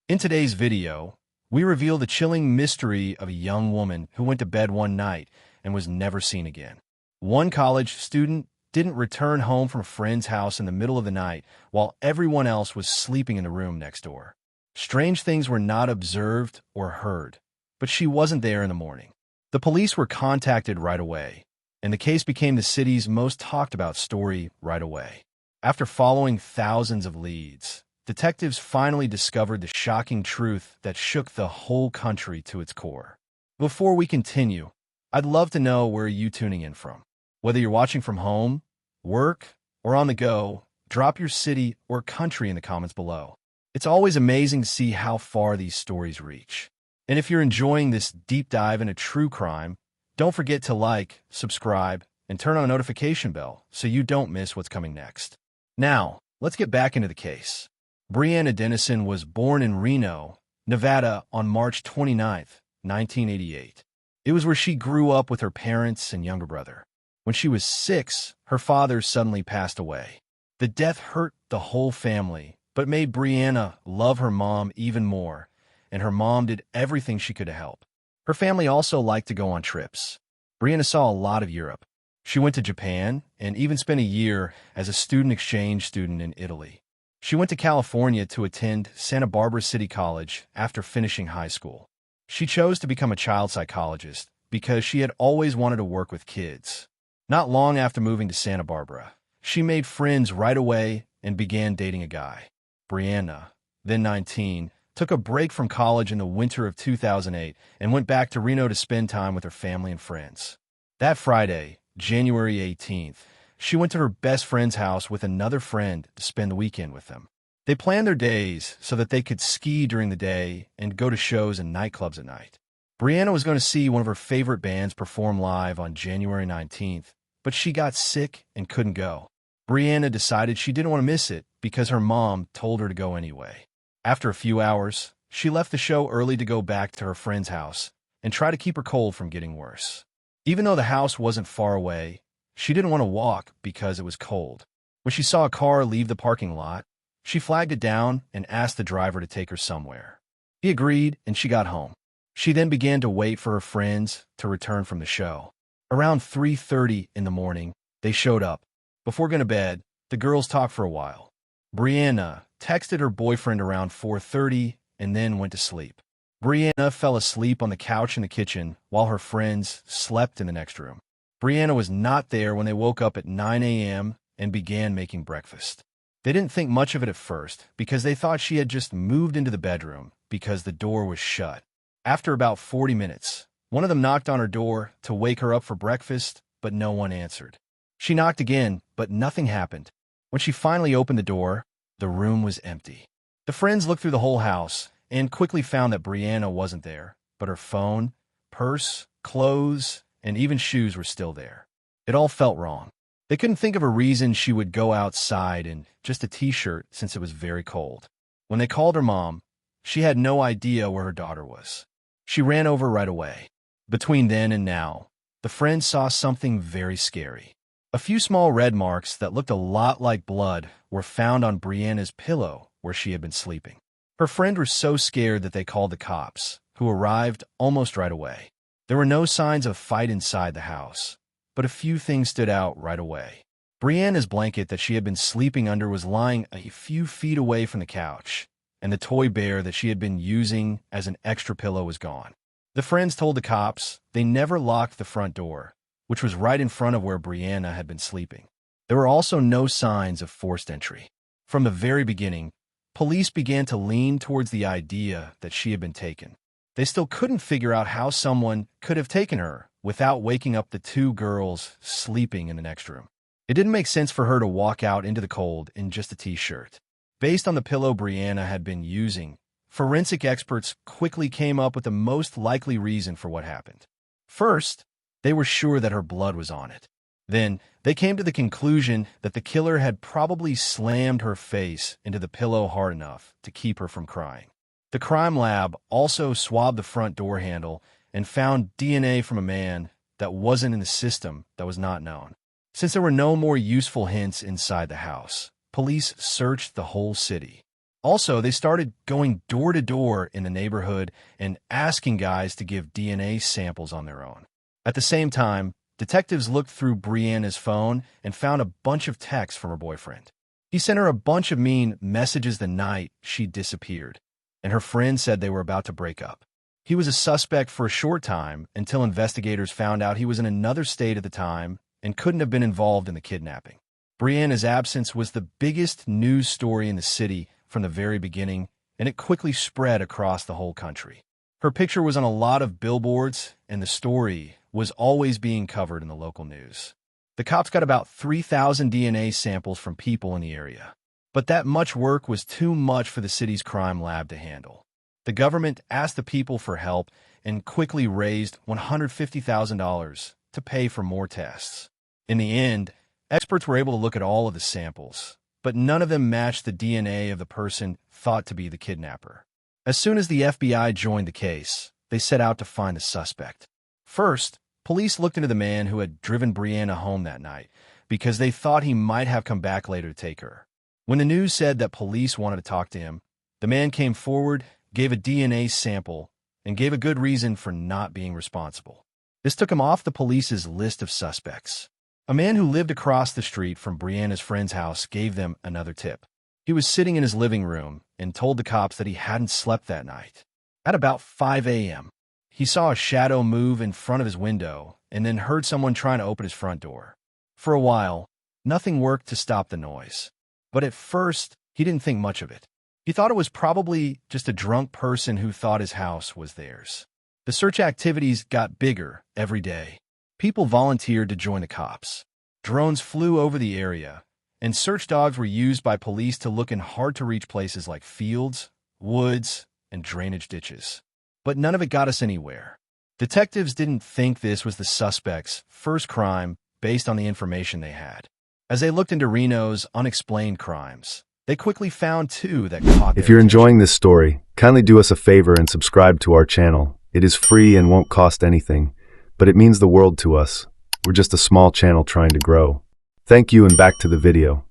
In today's video, we reveal the chilling mystery of a young woman who went to bed one night and was never seen again. One college student didn't return home from a friend's house in the middle of the night while everyone else was sleeping in the room next door. Strange things were not observed or heard, but she wasn't there in the morning. The police were contacted right away, and the case became the city's most talked about story right away. After following thousands of leads, detectives finally discovered the shocking truth that shook the whole country to its core. Before we continue, I'd love to know where you're tuning in from. Whether you're watching from home, work, or on the go, drop your city or country in the comments below. It's always amazing to see how far these stories reach. And if you're enjoying this deep dive into true crime, don't forget to like, subscribe, and turn on the notification bell so you don't miss what's coming next. Now, let's get back into the case. Brianna Dennison was born in Reno, Nevada on March 29, 1988. It was where she grew up with her parents and younger brother. When she was 6, her father suddenly passed away. The death hurt the whole family, but made Brianna love her mom even more, and her mom did everything she could to help. Her family also liked to go on trips. Brianna saw a lot of Europe. She went to Japan and even spent a year as a student exchange student in Italy. She went to California to attend Santa Barbara City College after finishing high school. She chose to become a child psychologist because she had always wanted to work with kids. Not long after moving to Santa Barbara, she made friends right away and began dating a guy. Brianna, then 19, took a break from college in the winter of 2008 and went back to Reno to spend time with her family and friends. That Friday, January 18th, she went to her best friend's house with another friend to spend the weekend with them. They planned their days so that they could ski during the day and go to shows and nightclubs at night. Brianna was going to see one of her favorite bands perform live on January 19th, but she got sick and couldn't go. Brianna decided she didn't want to miss it because her mom told her to go anyway. After a few hours, she left the show early to go back to her friend's house and try to keep her cold from getting worse. Even though the house wasn't far away, she didn't want to walk because it was cold. When she saw a car leave the parking lot, she flagged it down and asked the driver to take her somewhere. He agreed, and she got home. She then began to wait for her friends to return from the show. Around 3:30 in the morning, they showed up. Before going to bed, the girls talked for a while. Brianna texted her boyfriend around 4:30 and then went to sleep. Brianna fell asleep on the couch in the kitchen while her friends slept in the next room. Brianna was not there when they woke up at 9 a.m. and began making breakfast. They didn't think much of it at first because they thought she had just moved into the bedroom because the door was shut. After about 40 minutes, one of them knocked on her door to wake her up for breakfast, but no one answered. She knocked again, but nothing happened. When she finally opened the door, the room was empty. The friends looked through the whole house and quickly found that Brianna wasn't there, but her phone, purse, clothes, and even shoes were still there. It all felt wrong. They couldn't think of a reason she would go outside in just a t-shirt since it was very cold. When they called her mom, she had no idea where her daughter was. She ran over right away. Between then and now, the friends saw something very scary. A few small red marks that looked a lot like blood were found on Brianna's pillow where she had been sleeping. Her friend was so scared that they called the cops, who arrived almost right away. There were no signs of a fight inside the house, but a few things stood out right away. Brianna's blanket that she had been sleeping under was lying a few feet away from the couch, and the toy bear that she had been using as an extra pillow was gone. The friends told the cops they never locked the front door, which was right in front of where Brianna had been sleeping. There were also no signs of forced entry. From the very beginning, police began to lean towards the idea that she had been taken. They still couldn't figure out how someone could have taken her without waking up the two girls sleeping in the next room. It didn't make sense for her to walk out into the cold in just a t-shirt. Based on the pillow Brianna had been using, forensic experts quickly came up with the most likely reason for what happened. First, they were sure that her blood was on it. Then, they came to the conclusion that the killer had probably slammed her face into the pillow hard enough to keep her from crying. The crime lab also swabbed the front door handle and found DNA from a man that wasn't in the system that was not known. Since there were no more useful hints inside the house, police searched the whole city. Also, they started going door to door in the neighborhood and asking guys to give DNA samples on their own. At the same time, detectives looked through Brianna's phone and found a bunch of texts from her boyfriend. He sent her a bunch of mean messages the night she disappeared, and her friend said they were about to break up. He was a suspect for a short time until investigators found out he was in another state at the time and couldn't have been involved in the kidnapping. Brianna's absence was the biggest news story in the city from the very beginning, and it quickly spread across the whole country. Her picture was on a lot of billboards, and the story was always being covered in the local news. The cops got about 3,000 DNA samples from people in the area. But that much work was too much for the city's crime lab to handle. The government asked the people for help and quickly raised $150,000 to pay for more tests. In the end, experts were able to look at all of the samples, but none of them matched the DNA of the person thought to be the kidnapper. As soon as the FBI joined the case, they set out to find the suspect. First, police looked into the man who had driven Brianna home that night because they thought he might have come back later to take her. When the news said that police wanted to talk to him, the man came forward, gave a DNA sample, and gave a good reason for not being responsible. This took him off the police's list of suspects. A man who lived across the street from Brianna's friend's house gave them another tip. He was sitting in his living room and told the cops that he hadn't slept that night. At about 5 a.m., he saw a shadow move in front of his window and then heard someone trying to open his front door. For a while, nothing worked to stop the noise. But at first, he didn't think much of it. He thought it was probably just a drunk person who thought his house was theirs. The search activities got bigger every day. People volunteered to join the cops. Drones flew over the area, and search dogs were used by police to look in hard-to-reach places like fields, woods, and drainage ditches. But none of it got us anywhere. Detectives didn't think this was the suspect's first crime based on the information they had. As they looked into Reno's unexplained crimes, they quickly found two that caught their If you're attention. enjoying this story, kindly do us a favor and subscribe to our channel. It is free and won't cost anything, but it means the world to us. We're just a small channel trying to grow. Thank you, and back to the video.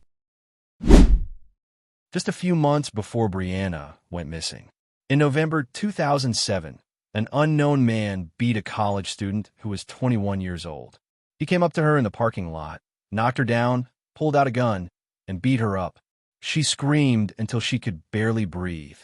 Just a few months before Brianna went missing. In November 2007, an unknown man beat a college student who was 21 years old. He came up to her in the parking lot, knocked her down, pulled out a gun, and beat her up. She screamed until she could barely breathe,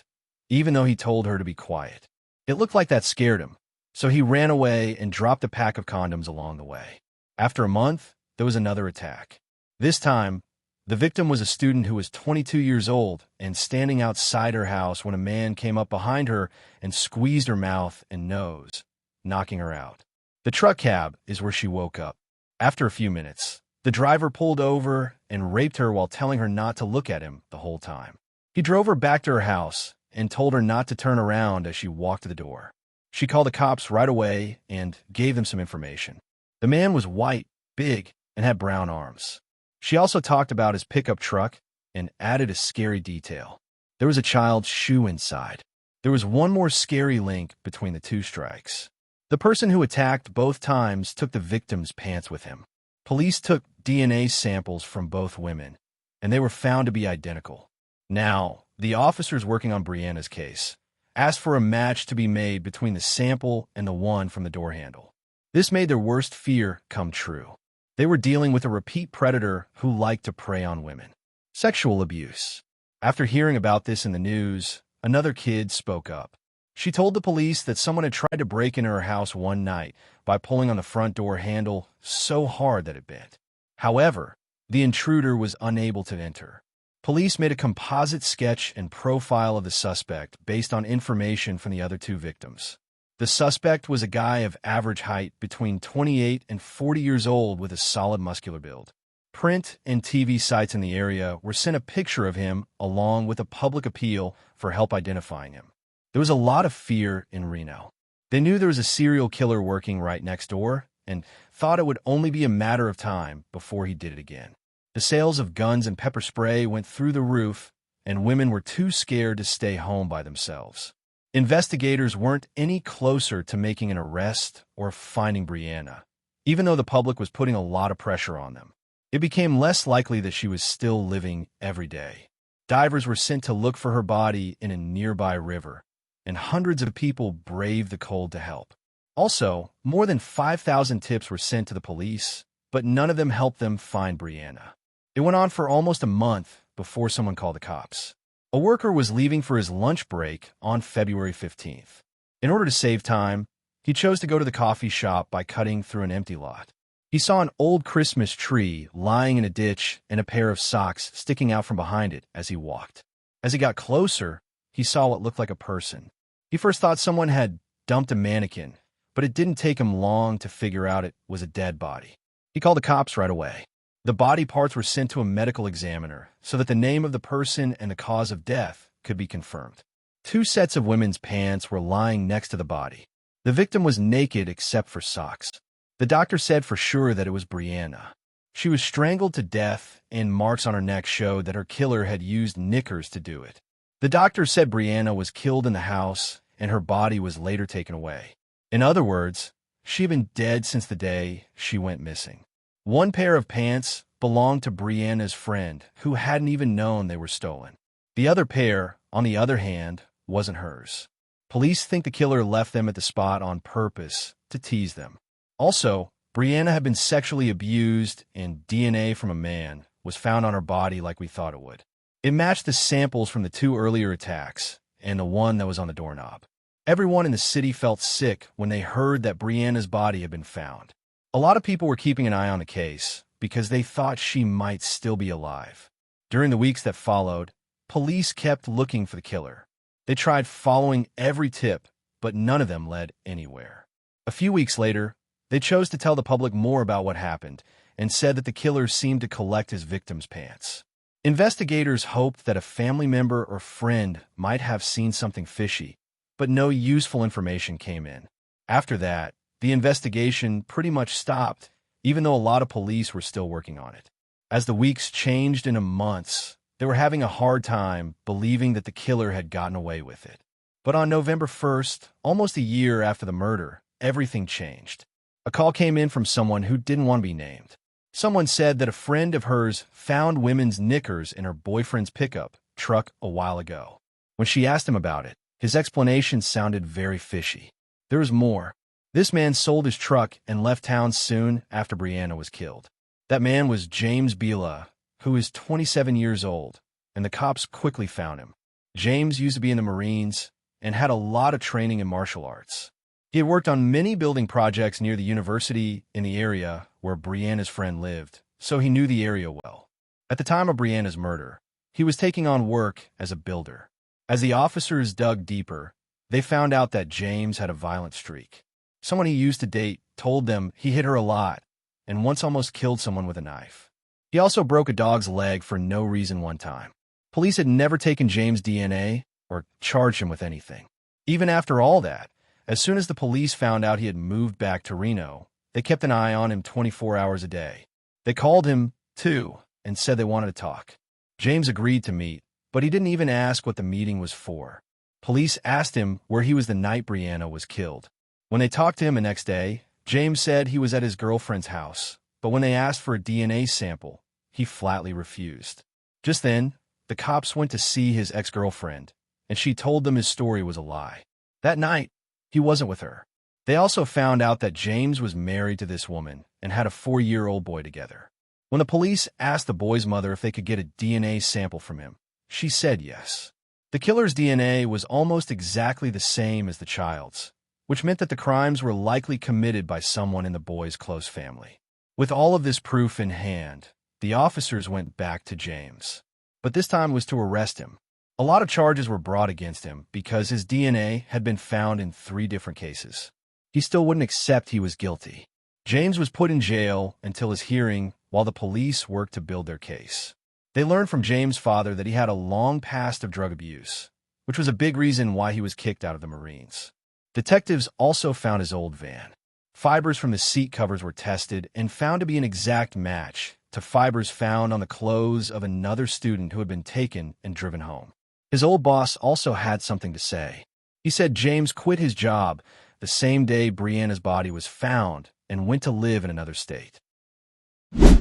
even though he told her to be quiet. It looked like that scared him, so he ran away and dropped a pack of condoms along the way. After a month, there was another attack. This time, the victim was a student who was 22 years old and standing outside her house when a man came up behind her and squeezed her mouth and nose, knocking her out. The truck cab is where she woke up. After a few minutes, the driver pulled over and raped her while telling her not to look at him the whole time. He drove her back to her house and told her not to turn around as she walked to the door. She called the cops right away and gave them some information. The man was white, big, and had brown arms. She also talked about his pickup truck and added a scary detail. There was a child's shoe inside. There was one more scary link between the two strikes. The person who attacked both times took the victim's pants with him. Police took DNA samples from both women, and they were found to be identical. Now, the officers working on Brianna's case asked for a match to be made between the sample and the one from the door handle. This made their worst fear come true. They were dealing with a repeat predator who liked to prey on women. Sexual abuse. After hearing about this in the news, another kid spoke up. She told the police that someone had tried to break into her house one night by pulling on the front door handle so hard that it bent. However, the intruder was unable to enter. Police made a composite sketch and profile of the suspect based on information from the other two victims. The suspect was a guy of average height between 28 and 40 years old with a solid muscular build. Print and TV sites in the area were sent a picture of him along with a public appeal for help identifying him. There was a lot of fear in Reno. They knew there was a serial killer working right next door and thought it would only be a matter of time before he did it again. The sales of guns and pepper spray went through the roof, and women were too scared to stay home by themselves. Investigators weren't any closer to making an arrest or finding Brianna, even though the public was putting a lot of pressure on them. It became less likely that she was still living every day. Divers were sent to look for her body in a nearby river, and hundreds of people braved the cold to help. Also, more than 5,000 tips were sent to the police, but none of them helped them find Brianna. It went on for almost a month before someone called the cops. A worker was leaving for his lunch break on February 15th. In order to save time, he chose to go to the coffee shop by cutting through an empty lot. He saw an old Christmas tree lying in a ditch and a pair of socks sticking out from behind it as he walked. As he got closer, he saw what looked like a person. He first thought someone had dumped a mannequin, but it didn't take him long to figure out it was a dead body. He called the cops right away. The body parts were sent to a medical examiner so that the name of the person and the cause of death could be confirmed. 2 sets of women's pants were lying next to the body. The victim was naked except for socks. The doctor said for sure that it was Brianna. She was strangled to death, and marks on her neck showed that her killer had used knickers to do it. The doctor said Brianna was killed in the house, and her body was later taken away. In other words, she had been dead since the day she went missing. 1 pair of pants belonged to Brianna's friend, who hadn't even known they were stolen. The other pair, on the other hand, wasn't hers. Police think the killer left them at the spot on purpose to tease them. Also, Brianna had been sexually abused, and DNA from a man was found on her body like we thought it would. It matched the samples from the 2 earlier attacks and the one that was on the doorknob. Everyone in the city felt sick when they heard that Brianna's body had been found. A lot of people were keeping an eye on the case because they thought she might still be alive. During the weeks that followed, police kept looking for the killer. They tried following every tip, but none of them led anywhere. A few weeks later, they chose to tell the public more about what happened and said that the killer seemed to collect his victims' pants. Investigators hoped that a family member or friend might have seen something fishy, but no useful information came in. After that, the investigation pretty much stopped, even though a lot of police were still working on it. As the weeks changed into months, they were having a hard time believing that the killer had gotten away with it. But on November 1st, almost a year after the murder, everything changed. A call came in from someone who didn't want to be named. Someone said that a friend of hers found women's knickers in her boyfriend's pickup truck a while ago. When she asked him about it, his explanation sounded very fishy. There was more. This man sold his truck and left town soon after Brianna was killed. That man was James Bila, who is 27 years old, and the cops quickly found him. James used to be in the Marines and had a lot of training in martial arts. He had worked on many building projects near the university in the area where Brianna's friend lived, so he knew the area well. At the time of Brianna's murder, he was taking on work as a builder. As the officers dug deeper, they found out that James had a violent streak. Someone he used to date told them he hit her a lot and once almost killed someone with a knife. He also broke a dog's leg for no reason one time. Police had never taken James' DNA or charged him with anything. Even after all that, as soon as the police found out he had moved back to Reno, they kept an eye on him 24 hours a day. They called him, too, and said they wanted to talk. James agreed to meet, but he didn't even ask what the meeting was for. Police asked him where he was the night Brianna was killed. When they talked to him the next day, James said he was at his girlfriend's house, but when they asked for a DNA sample, he flatly refused. Just then, the cops went to see his ex-girlfriend, and she told them his story was a lie. That night, he wasn't with her. They also found out that James was married to this woman and had a 4-year-old boy together. When the police asked the boy's mother if they could get a DNA sample from him, she said yes. The killer's DNA was almost exactly the same as the child's, which meant that the crimes were likely committed by someone in the boy's close family. With all of this proof in hand, the officers went back to James. But this time was to arrest him. A lot of charges were brought against him because his DNA had been found in 3 different cases. He still wouldn't accept he was guilty. James was put in jail until his hearing while the police worked to build their case. They learned from James' father that he had a long past of drug abuse, which was a big reason why he was kicked out of the Marines. Detectives also found his old van. Fibers from the seat covers were tested and found to be an exact match to fibers found on the clothes of another student who had been taken and driven home. His old boss also had something to say. He said James quit his job the same day Brianna's body was found and went to live in another state.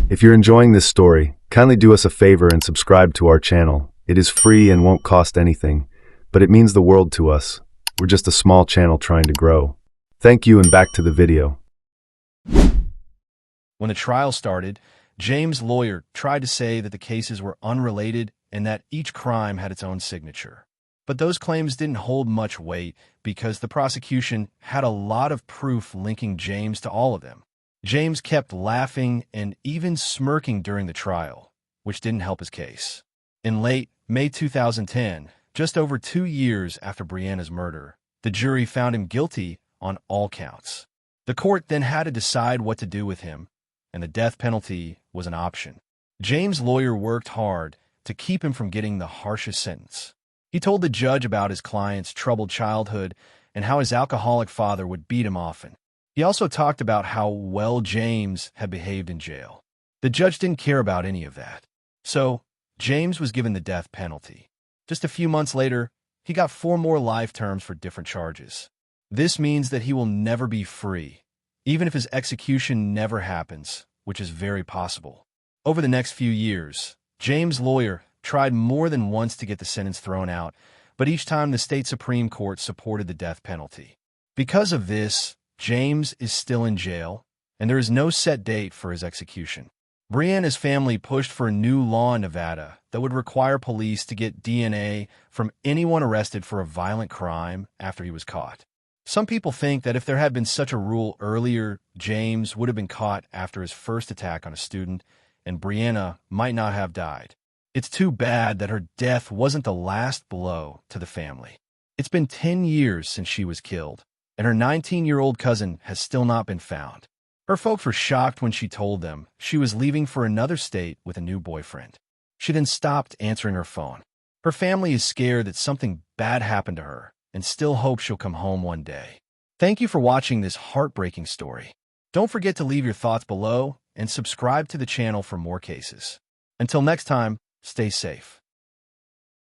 If you're enjoying this story, kindly do us a favor and subscribe to our channel. It is free and won't cost anything, but it means the world to us. We're just a small channel trying to grow. Thank you, and back to the video. When the trial started, James' lawyer tried to say that the cases were unrelated and that each crime had its own signature. But those claims didn't hold much weight because the prosecution had a lot of proof linking James to all of them. James kept laughing and even smirking during the trial, which didn't help his case. In late May 2010, just over 2 years after Brianna's murder, the jury found him guilty on all counts. The court then had to decide what to do with him, and the death penalty was an option. James' lawyer worked hard to keep him from getting the harshest sentence. He told the judge about his client's troubled childhood and how his alcoholic father would beat him often. He also talked about how well James had behaved in jail. The judge didn't care about any of that. So, James was given the death penalty. Just a few months later, he got 4 more life terms for different charges. This means that he will never be free, even if his execution never happens, which is very possible. Over the next few years, James' lawyer tried more than once to get the sentence thrown out, but each time the state Supreme Court supported the death penalty. Because of this, James is still in jail, and there is no set date for his execution. Brianna's family pushed for a new law in Nevada that would require police to get DNA from anyone arrested for a violent crime after he was caught. Some people think that if there had been such a rule earlier, James would have been caught after his first attack on a student, and Brianna might not have died. It's too bad that her death wasn't the last blow to the family. It's been 10 years since she was killed, and her 19-year-old cousin has still not been found. Her folks were shocked when she told them she was leaving for another state with a new boyfriend. She then stopped answering her phone. Her family is scared that something bad happened to her and still hopes she'll come home one day. Thank you for watching this heartbreaking story. Don't forget to leave your thoughts below and subscribe to the channel for more cases. Until next time, stay safe.